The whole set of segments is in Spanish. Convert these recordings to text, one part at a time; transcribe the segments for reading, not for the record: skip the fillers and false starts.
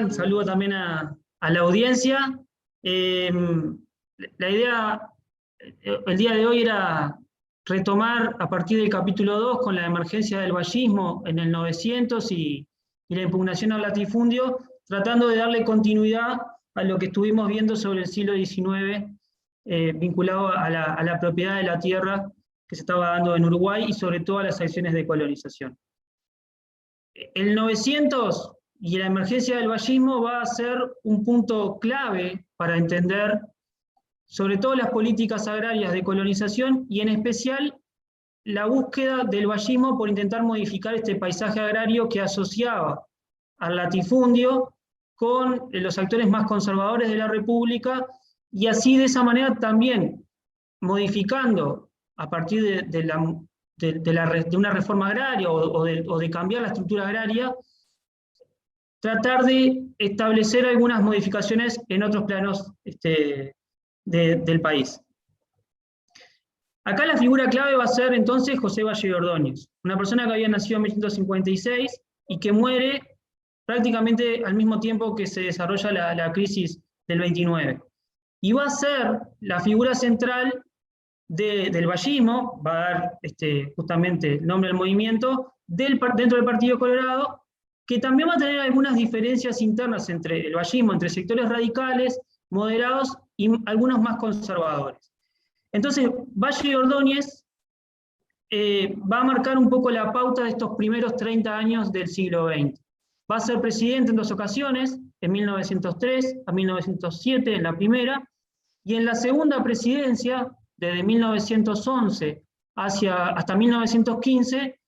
están? Saludo también a la audiencia. La idea el día de hoy era retomar a partir del capítulo 2 con la emergencia del vallismo en el 900 y la impugnación al latifundio, tratando de darle continuidad a lo que estuvimos viendo sobre el siglo XIX, vinculado a la propiedad de la tierra que se estaba dando en Uruguay y sobre todo a las acciones de colonización. El 900 y la emergencia del vallismo va a ser un punto clave para entender sobre todo las políticas agrarias de colonización y en especial la búsqueda del vallismo por intentar modificar este paisaje agrario que asociaba al latifundio con los actores más conservadores de la República y así de esa manera también modificando a partir de una reforma agraria o de cambiar la estructura agraria, tratar de establecer algunas modificaciones en otros planos del país. Acá la figura clave va a ser entonces José Valle y Ordóñez, una persona que había nacido en 1856 y que muere prácticamente al mismo tiempo que se desarrolla la crisis del 29. Y va a ser la figura central del vallismo, va a dar justamente el nombre al movimiento, dentro del Partido Colorado, que también va a tener algunas diferencias internas entre el vallismo, entre sectores radicales, moderados y algunos más conservadores. Entonces, Valle y Ordóñez va a marcar un poco la pauta de estos primeros 30 años del siglo XX. Va a ser presidente en 2 ocasiones, en 1903 a 1907 en la primera, y en la segunda presidencia, desde 1911 hasta 1915,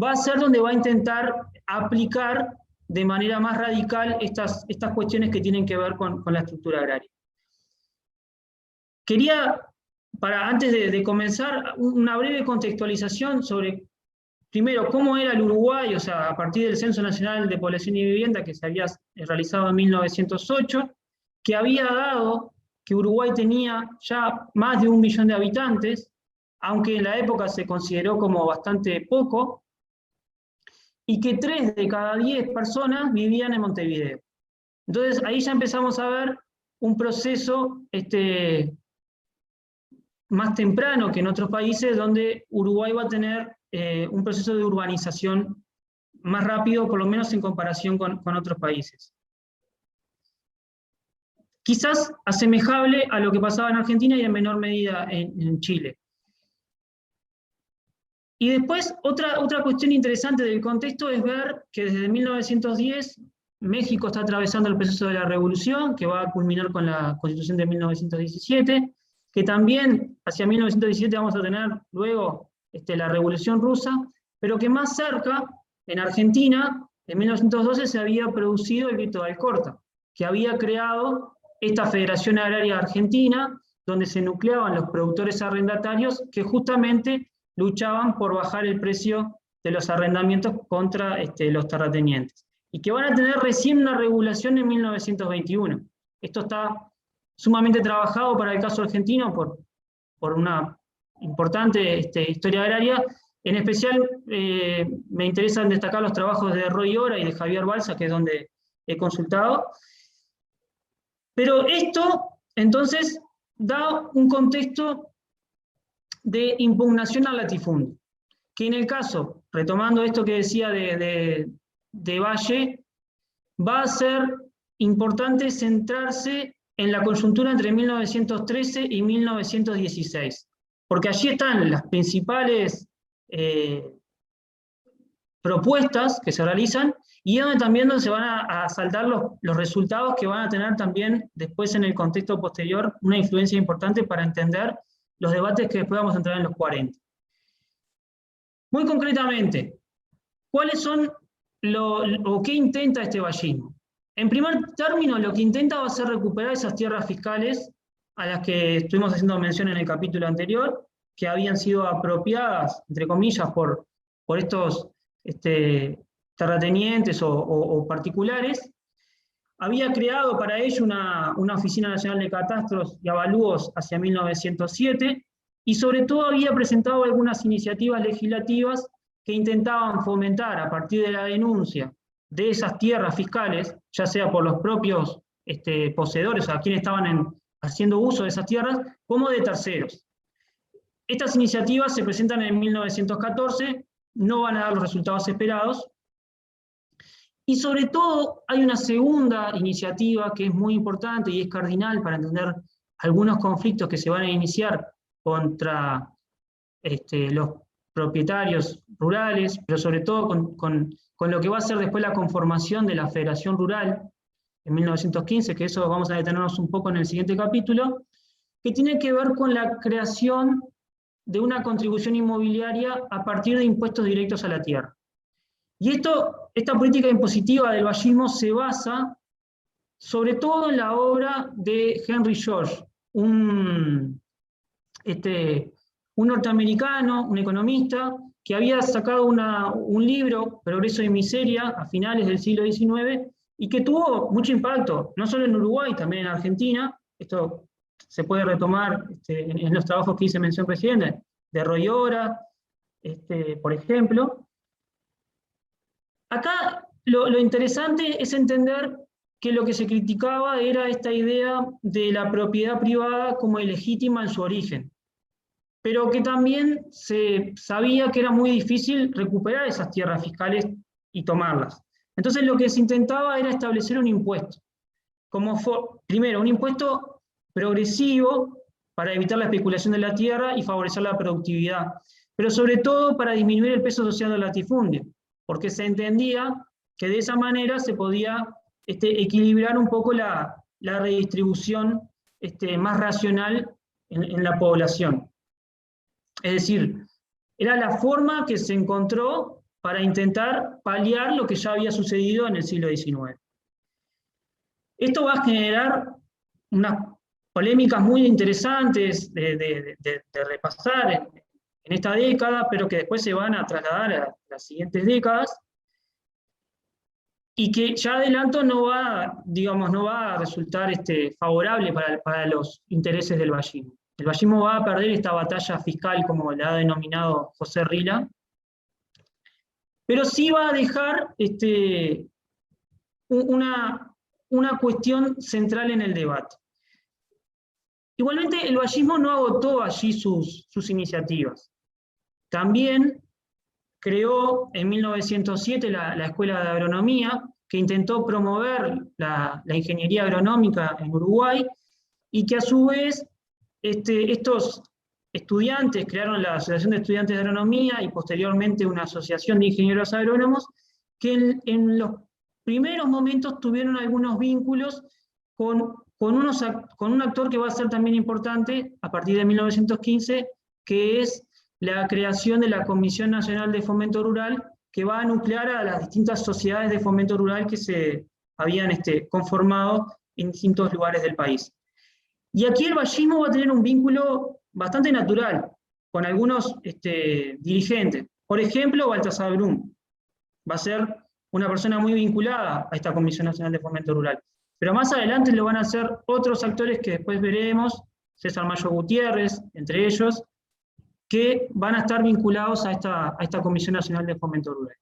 va a ser donde va a intentar aplicar de manera más radical estas cuestiones que tienen que ver con la estructura agraria. Quería, antes de comenzar, una breve contextualización sobre, primero, cómo era el Uruguay, o sea, a partir del Censo Nacional de Población y Vivienda que se había realizado en 1908, que había dado que Uruguay tenía ya más de 1 millón de habitantes, aunque en la época se consideró como bastante poco, y que 3 de cada 10 personas vivían en Montevideo. Entonces ahí ya empezamos a ver un proceso más temprano que en otros países, donde Uruguay va a tener un proceso de urbanización más rápido, por lo menos en comparación con otros países. Quizás asemejable a lo que pasaba en Argentina y en menor medida en Chile. Y después, otra cuestión interesante del contexto es ver que desde 1910 México está atravesando el proceso de la revolución, que va a culminar con la Constitución de 1917, que también hacia 1917 vamos a tener luego la Revolución Rusa, pero que más cerca, en Argentina, en 1912 se había producido el Grito de Alcorta, que había creado esta Federación Agraria Argentina, donde se nucleaban los productores arrendatarios que justamente luchaban por bajar el precio de los arrendamientos contra los terratenientes, y que van a tener recién una regulación en 1921. Esto está sumamente trabajado para el caso argentino por una importante historia agraria. En especial me interesan destacar los trabajos de Roy Ora y de Javier Balsa, que es donde he consultado. Pero esto, entonces, da un contexto de impugnación al latifundio, que en el caso, retomando esto que decía de Valle, va a ser importante centrarse en la coyuntura entre 1913 y 1916, porque allí están las principales propuestas que se realizan y es donde también se van a saltar los resultados que van a tener también después en el contexto posterior una influencia importante para entender los debates que después vamos a entrar en los 40. Muy concretamente, ¿cuáles son o qué intenta este vallismo? En primer término, lo que intenta va a ser recuperar esas tierras fiscales a las que estuvimos haciendo mención en el capítulo anterior, que habían sido apropiadas, entre comillas, por estos terratenientes o particulares. Había creado para ello una Oficina Nacional de Catastros y Avalúos hacia 1907, y sobre todo había presentado algunas iniciativas legislativas que intentaban fomentar, a partir de la denuncia de esas tierras fiscales, ya sea por los propios poseedores, o sea, quienes estaban haciendo uso de esas tierras, como de terceros. Estas iniciativas se presentan en 1914, no van a dar los resultados esperados, y sobre todo hay una segunda iniciativa que es muy importante y es cardinal para entender algunos conflictos que se van a iniciar contra los propietarios rurales, pero sobre todo con lo que va a ser después la conformación de la Federación Rural en 1915, que eso vamos a detenernos un poco en el siguiente capítulo, que tiene que ver con la creación de una contribución inmobiliaria a partir de impuestos directos a la tierra. Y esta política impositiva del vallismo se basa sobre todo en la obra de Henry George, un norteamericano, un economista, que había sacado un libro, Progreso y Miseria, a finales del siglo XIX, y que tuvo mucho impacto, no solo en Uruguay, también en Argentina. Esto se puede retomar en los trabajos que hice mención recién, de Roy Ora, por ejemplo. Acá lo interesante es entender que lo que se criticaba era esta idea de la propiedad privada como ilegítima en su origen, pero que también se sabía que era muy difícil recuperar esas tierras fiscales y tomarlas. Entonces lo que se intentaba era establecer un impuesto, primero un impuesto progresivo para evitar la especulación de la tierra y favorecer la productividad, pero sobre todo para disminuir el peso social del latifundio, porque se entendía que de esa manera se podía equilibrar un poco la redistribución más racional en la población. Es decir, era la forma que se encontró para intentar paliar lo que ya había sucedido en el siglo XIX. Esto va a generar unas polémicas muy interesantes de repasar en esta década, pero que después se van a trasladar a las siguientes décadas, y que ya adelanto no va a resultar favorable para los intereses del vallismo. El vallismo va a perder esta batalla fiscal, como le ha denominado José Rila, pero sí va a dejar una cuestión central en el debate. Igualmente, el vallismo no agotó allí sus iniciativas. También creó en 1907 la Escuela de Agronomía, que intentó promover la ingeniería agronómica en Uruguay, y que a su vez estos estudiantes crearon la Asociación de Estudiantes de Agronomía y posteriormente una Asociación de Ingenieros Agrónomos, que en los primeros momentos tuvieron algunos vínculos con un actor que va a ser también importante a partir de 1915, que es la creación de la Comisión Nacional de Fomento Rural, que va a nuclear a las distintas sociedades de fomento rural que se habían conformado en distintos lugares del país. Y aquí el vallismo va a tener un vínculo bastante natural con algunos dirigentes. Por ejemplo, Baltasar Brum va a ser una persona muy vinculada a esta Comisión Nacional de Fomento Rural. Pero más adelante lo van a hacer otros actores que después veremos, César Mayo Gutiérrez, entre ellos, que van a estar vinculados a esta Comisión Nacional de Fomento Rural.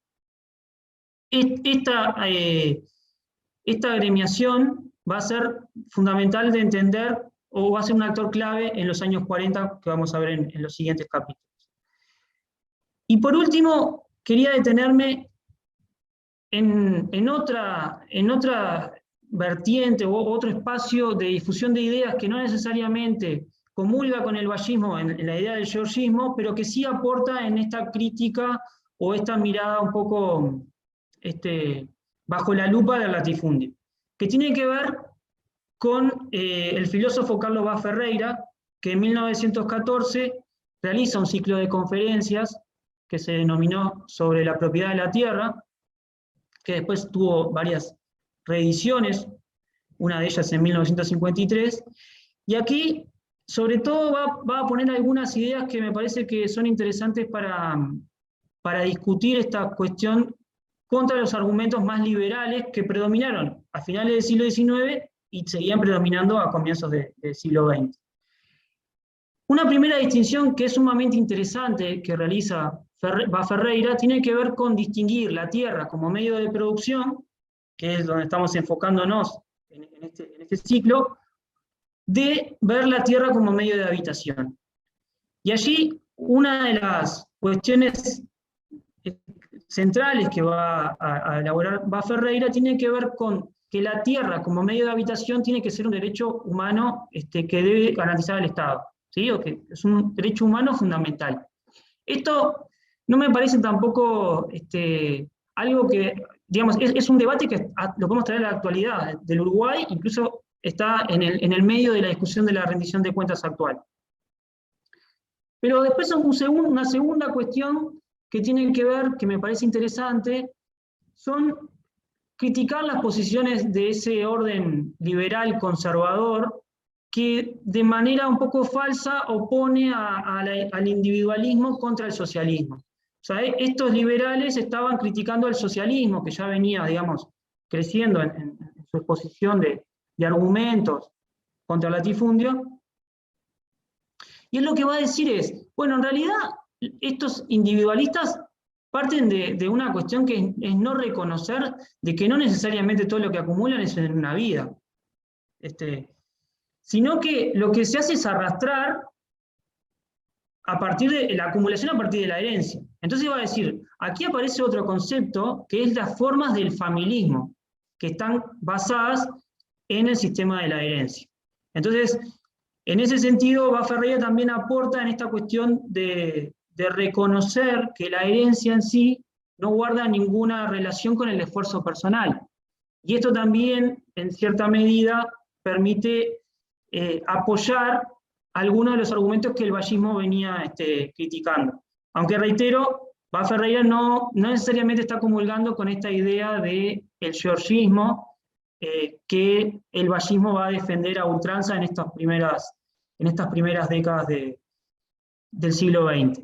Esta agremiación va a ser fundamental de entender, o va a ser un actor clave en los años 40, que vamos a ver en los siguientes capítulos. Y por último, quería detenerme en otra vertiente o otro espacio de difusión de ideas que no necesariamente comulga con el vallismo en la idea del georgismo, pero que sí aporta en esta crítica o esta mirada un poco bajo la lupa del latifundio, que tiene que ver con el filósofo Carlos Vaz Ferreira, que en 1914 realiza un ciclo de conferencias que se denominó Sobre la propiedad de la tierra, que después tuvo varias reediciones, una de ellas en 1953, y aquí sobre todo va a poner algunas ideas que me parece que son interesantes para discutir esta cuestión contra los argumentos más liberales que predominaron a finales del siglo XIX y seguían predominando a comienzos del siglo XX. Una primera distinción que es sumamente interesante que realiza Ferreira tiene que ver con distinguir la tierra como medio de producción, que es donde estamos enfocándonos en este ciclo, de ver la tierra como medio de habitación. Y allí una de las cuestiones centrales que va a elaborar Ferreira tiene que ver con que la tierra como medio de habitación tiene que ser un derecho humano que debe garantizar el Estado, ¿sí? O que es un derecho humano fundamental. Esto no me parece tampoco algo que, digamos, es un debate que lo podemos traer a la actualidad del Uruguay, incluso está en el medio de la discusión de la rendición de cuentas actual. Pero después una segunda cuestión que tiene que ver, que me parece interesante, son criticar las posiciones de ese orden liberal conservador que de manera un poco falsa opone al individualismo contra el socialismo. O sea, estos liberales estaban criticando el socialismo, que ya venía, digamos, creciendo en su exposición de argumentos contra el latifundio, y él lo que va a decir es, bueno, en realidad estos individualistas parten de una cuestión que es no reconocer de que no necesariamente todo lo que acumulan es en una vida, sino que lo que se hace es arrastrar a partir de la acumulación a partir de la herencia. Entonces va a decir, aquí aparece otro concepto que es las formas del familismo, que están basadas en el sistema de la herencia. Entonces, en ese sentido, Ferreira también aporta en esta cuestión de reconocer que la herencia en sí no guarda ninguna relación con el esfuerzo personal. Y esto también, en cierta medida, permite apoyar algunos de los argumentos que el vallismo venía criticando. Aunque reitero, Ferreira no necesariamente está comulgando con esta idea del georgismo que el vallismo va a defender a ultranza en estas primeras décadas del siglo XX.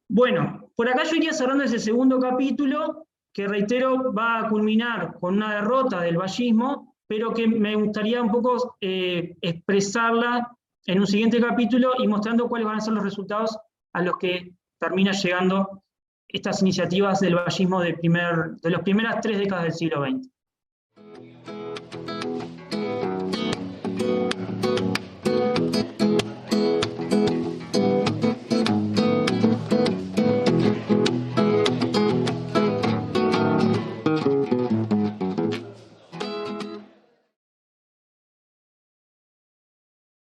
Bueno, por acá yo iría cerrando ese segundo capítulo, que reitero va a culminar con una derrota del vallismo, pero que me gustaría un poco expresarla en un siguiente capítulo y mostrando cuáles van a ser los resultados a los que termina llegando estas iniciativas del vallismo de las primeras 3 décadas del siglo XX.